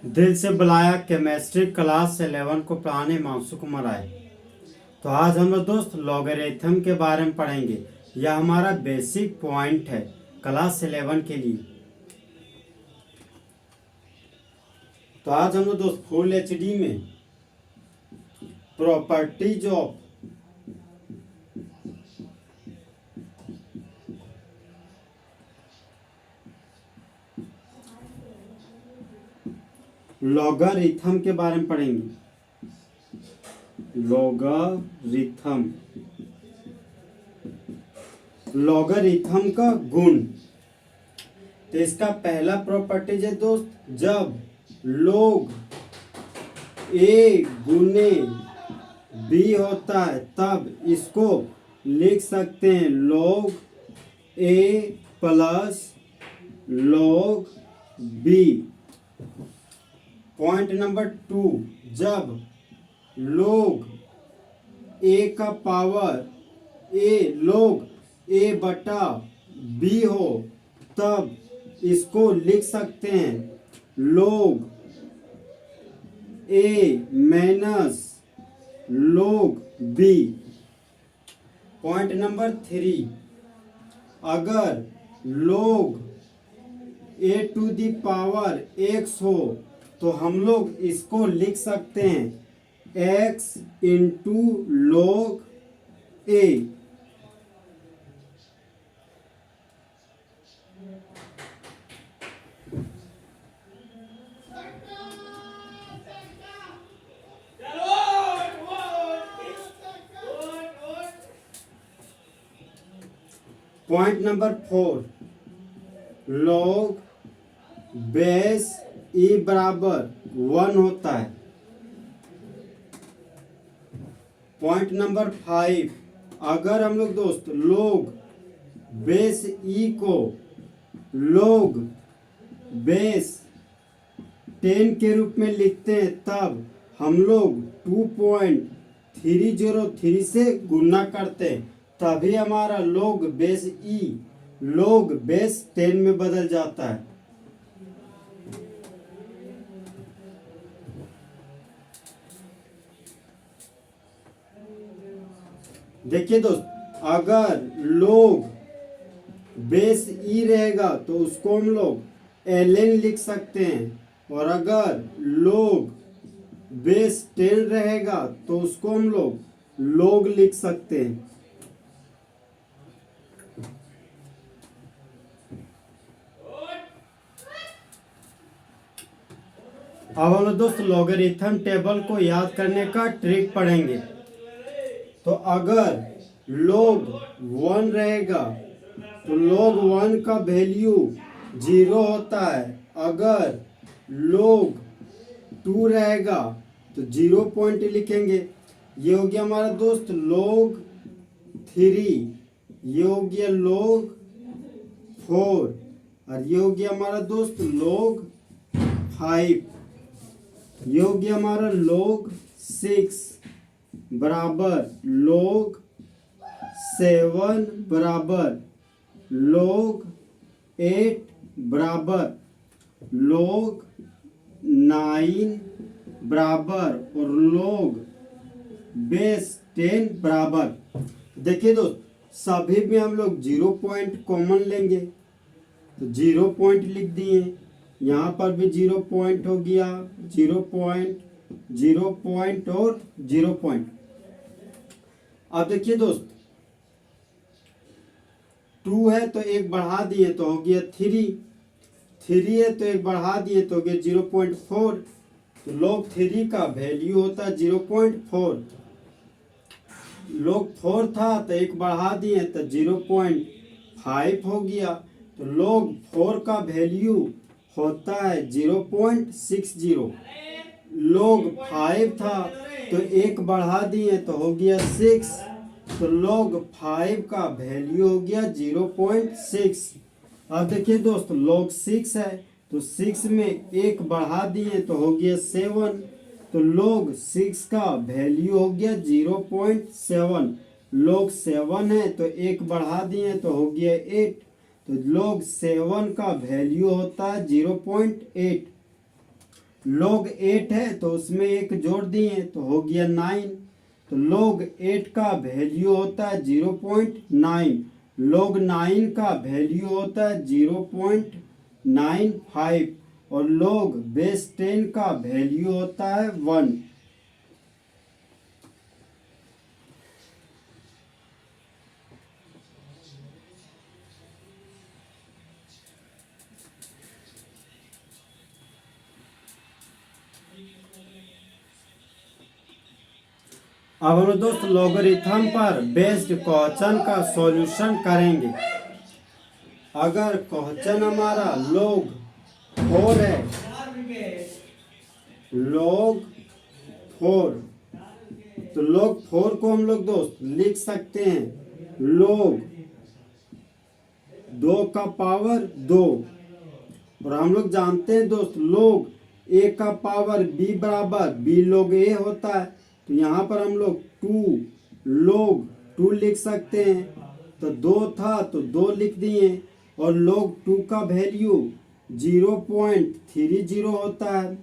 दिल से बुलाया केमिस्ट्री क्लास 11 को पढ़ाने मानसू कुमार आए। तो आज हम लोग दोस्त लॉगरिथम के बारे में पढ़ेंगे। यह हमारा बेसिक पॉइंट है क्लास 11 के लिए। तो आज हम लोग दोस्त फुल एचडी में प्रॉपर्टीज ऑफ लॉगरिथम के बारे में पढ़ेंगे। लॉगरिथम का गुण। तो इसका पहला प्रॉपर्टीज है दोस्त, जब log a गुने b होता है तब इसको लिख सकते हैं log a plus log b। Point number 2, जब log a का पावर log a बटा b हो तब इसको लिख सकते हैं log a minus log b। Point number 3, अगर log a to the power x हो तो हम लोग इसको लिख सकते हैं x into log a। Point number 4, log base e बराबर 1 होता है। पॉइंट नंबर 5, अगर हम लोग दोस्त log बेस e को log बेस 10 के रूप में लिखते हैं तब हम लोग 2.303 से गुना करते हैं, तभी हमारा log base e log base 10 में बदल जाता है। देखिए दोस्त, अगर log बेस e रहेगा तो उसको हम लोग ln लिख सकते हैं, और अगर log बेस 10 रहेगा तो उसको हम लोग log लिख सकते हैं। अब हम लोग दोस्त लॉगरिथम टेबल को याद करने का ट्रिक पढ़ेंगे। तो अगर log 1 रहेगा तो log 1 का वैल्यू 0 होता है। अगर log 2 रहेगा तो 0 पॉइंट लिखेंगे। ये हो गया हमारा दोस्त log 3, ये हो गया log 4, और ये हो गया हमारा दोस्त log 5, ये हो गया हमारा log 6 बराबर log 7 बराबर log 8 बराबर log 9 बराबर और log बेस 10 बराबर। देखिए दोस्त, सभी में हम लोग 0 पॉइंट कॉमन लेंगे तो 0 पॉइंट लिख दिए। यहाँ पर भी 0 पॉइंट हो गया, 0 पॉइंट, 0 पॉइंट और 0 पॉइंट। अब देखिए दोस्त, 2 है तो एक बढ़ा दिए तो हो गया 3, 3 है तो एक बढ़ा दिए तो हो गया 0.4। तो log 3 का वैल्यू होता है 0.4। log 4 था तो एक बढ़ा दिए तो 0.5 हो गया। तो log 4 का वैल्यू होता है 0.60। log 5 था तो एक बढ़ा दिए तो हो गया 6, तो log 5 का वैल्यू हो गया 0.6। अब देखिए दोस्त, log 6 है तो 6 में एक बढ़ा दिए तो हो गया 7, तो log 6 का वैल्यू हो गया 0.7। log 7 है तो एक बढ़ा दिए तो हो गया 8, तो log 7 का वैल्यू होता है 0.8। log 8 है तो उसमें एक जोड़ दिए तो हो गया 9। तो log 8 का वैल्यू होता है 0.9, log 9 का वैल्यू होता है 0.95 और log बेस 10 का वैल्यू होता है 1। अब हम दोस्त लॉगरिथम पर बेस्ड क्वेश्चन का सॉल्यूशन करेंगे। अगर क्वेश्चन हमारा log 4 है, log 4, तो log 4 को हम लोग दोस्त लिख सकते हैं log 2 का पावर 2। और हम लोग जानते हैं दोस्त log a का पावर b बराबर b log a होता है। तो यहाँ पर हम लोग 2 log 2 लिख सकते हैं। तो 2 था तो 2 लिख दिए और log 2 का वैल्यू 0.30 होता है।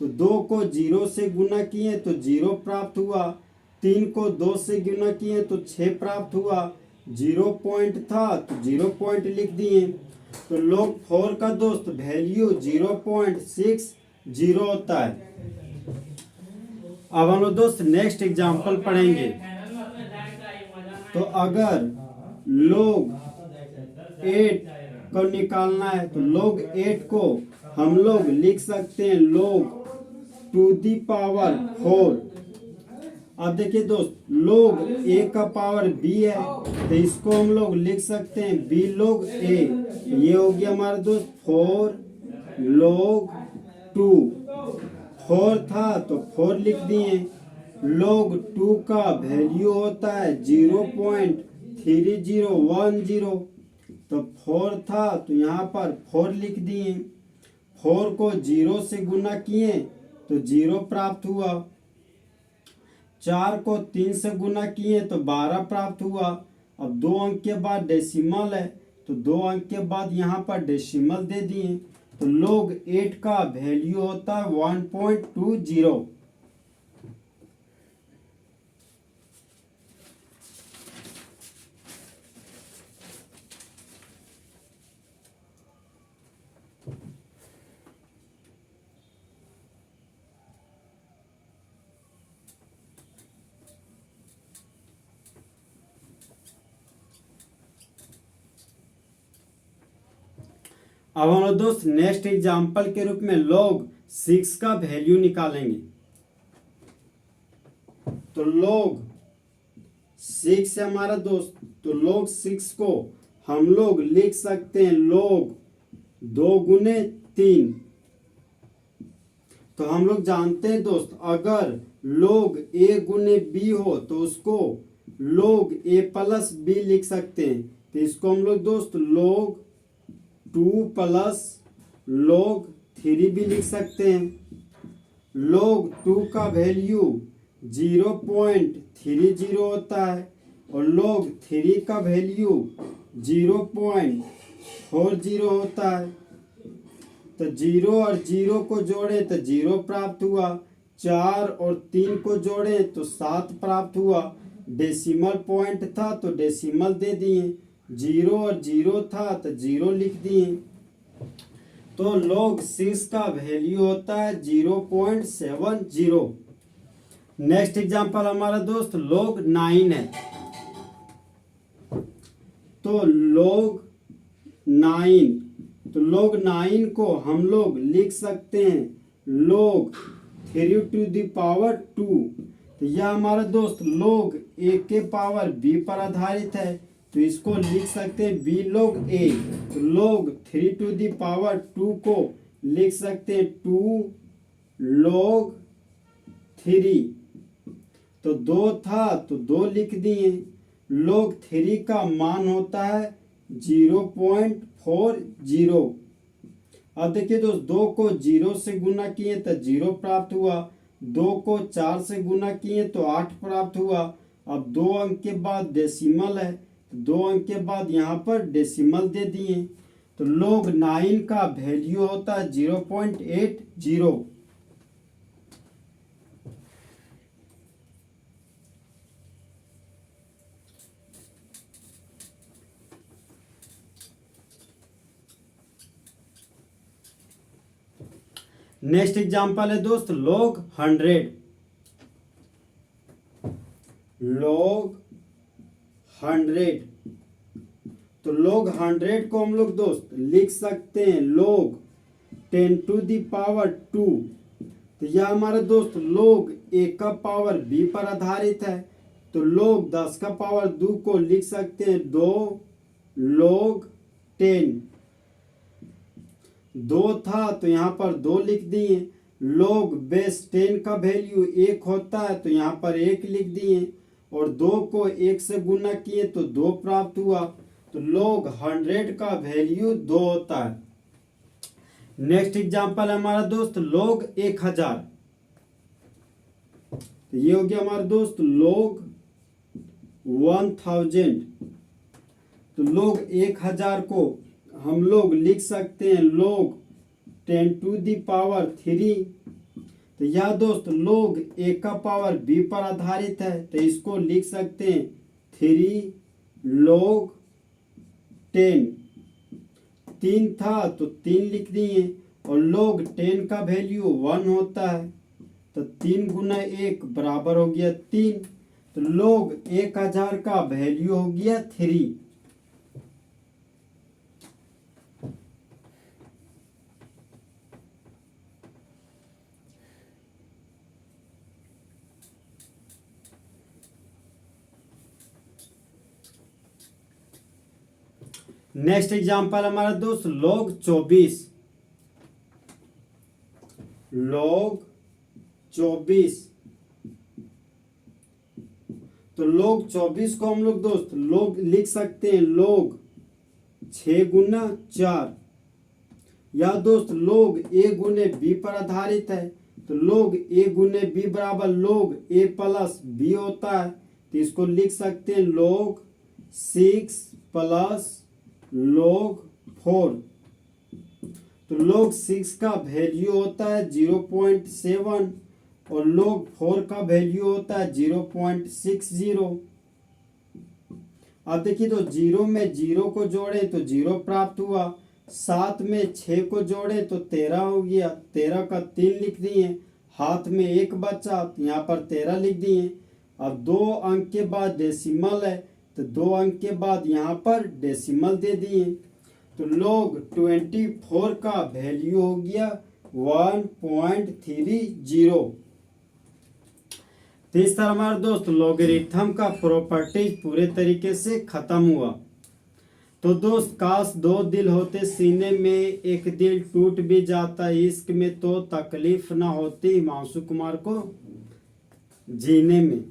तो 2 को 0 से गुना किए तो 0 प्राप्त हुआ, 3 को 2 से गुना किए तो 6 प्राप्त हुआ, 0 पॉइंट था तो 0 पॉइंट लिख दिए। तो log 4 का दोस्त वैल्यू 0.60 होता है। अब हम लोग दोस्त नेक्स्ट एग्जांपल पढ़ेंगे। तो अगर log 8 को निकालना है तो log 8 को हम लोग लिख सकते हैं log टू दी पावर 4। अब देखिए दोस्त log a का पावर b है तो इसको हम लोग लिख सकते हैं b log a। ये हो गया हमारा दोस्त 4 log 2। 4 था तो 4 लिख दिए। log 2 का वैल्यू होता है 0.3010। तो 4 था तो यहाँ पर 4 लिख दिए। 4 को 0 से गुना किए तो 0 प्राप्त हुआ, 4 को 3 से गुना किए तो 12 प्राप्त हुआ। अब 2 अंक के बाद डेसिमल है तो 2 अंक के बाद यहाँ पर डेसिमल दे दिए। तो log 8 का वैल्यू होता है 1.20। अब हम लोग दोस्त नेक्स्ट एग्जांपल के रूप में log 6 का वैल्यू निकालेंगे। तो log 6 है हमारा दोस्त, तो log 6 को हम लोग लिख सकते हैं log 2 गुने 3। तो हम लोग जानते हैं दोस्त अगर log a गुने b हो तो उसको log a प्लस b लिख सकते हैं। तो इसको हम लोग दोस्त log 2 प्लस log 3 भी लिख सकते हैं। log 2 का वैल्यू 0.30 होता है और log 3 का वैल्यू 0.40 होता है। तो 0 और 0 को जोड़े तो 0 प्राप्त हुआ, 4 और 3 को जोड़े तो 7 प्राप्त हुआ। डेसिमल पॉइंट था तो डेसिमल दे दिए, 0 और 0 था तो 0 लिख दिए। तो log 6 का वैल्यू होता है 0.70। नेक्स्ट एग्जांपल हमारा दोस्त log 9 है। तो log 9 को हम लोग लिख सकते हैं log 3 टू द पावर 2। तो यह हमारा दोस्त log a के पावर b पर आधारित है तो इसको लिख सकते हैं b log a। तो log 3 टू द पावर 2 को लिख सकते हैं 2 log 3। तो 2 था तो 2 लिख दिए। log 3 का मान होता है 0.40। अब देखिए दोस्त 2 को 0 से गुना किए तो 0 प्राप्त हुआ, 2 को 4 से गुना किए तो 8 प्राप्त हुआ। अब 2 अंक के बाद डेसिमल है तो 2 अंक के बाद यहाँ पर डेसिमल दे दिए। तो log 9 का वैल्यू होता है 0.80। नेक्स्ट एग्जांपल है दोस्त log 100। log 100, तो log 100 को हम लोग दोस्त लिख सकते हैं log 10 to the power 2। तो यह हमारा दोस्त log 1 का पावर b पर आधारित है, तो log 10 का पावर 2 को लिख सकते हैं 2 log 10। 2 था तो यहाँ पर 2 लिख दिए। log बेस 10 का वैल्यू 1 होता है, तो यहाँ पर 1 लिख दिए, और 2 को 1 से गुना किए तो 2 प्राप्त हुआ। तो log 100 का वैल्यू 2 होता है। नेक्स्ट एग्जांपल है हमारा दोस्त log 1000। तो ये हो गया हमारा दोस्त log 1000। तो log 1000 को हम लोग लिख सकते हैं log 10 to the power 3। तो यह दोस्त log 1 का पावर b पर आधारित है, तो इसको लिख सकते हैं 3 log 10। 3 था तो 3 लिख दिए, और log 10 का वैल्यू 1 होता है, तो 3 गुना 1 बराबर हो गया 3। तो log 1000 का वैल्यू हो गया 3। नेक्स्ट एग्जांपल हमारा दोस्त log 24। log 24, तो log 24 को हम लोग दोस्त log लिख सकते हैं log 6 गुना 4। या दोस्त log a गुने b पर आधारित है, तो log a गुने b बराबर log a प्लस b होता है, तो इसको लिख सकते हैं log 6 प्लस log 4। तो log 6 का वैल्यू होता है 0.7, और log 4 का वैल्यू होता है 0.60। अब देखिए, तो 0 में 0 को जोड़े तो 0 प्राप्त हुआ, 7 में 6 को जोड़े तो 13 हो गया। 13 का 3 लिख दिए, हाथ में 1 बचा, तो यहाँ पर 13 लिख दिए। अब 2 अंक के बाद डेसिमल है, तो 2 अंक के बाद यहाँ पर डेसिमल दे दिए। तो log 24 का वैल्यू हो गया 1.30। तो इस तरह हमारे दोस्त लॉगरिथम का प्रॉपर्टीज पूरे तरीके से खत्म हुआ। तो दोस्त काश 2 दिल होते सीने में, एक दिल टूट भी जाता इश्क में, तो तकलीफ ना होती हिमांशु कुमार को जीने में।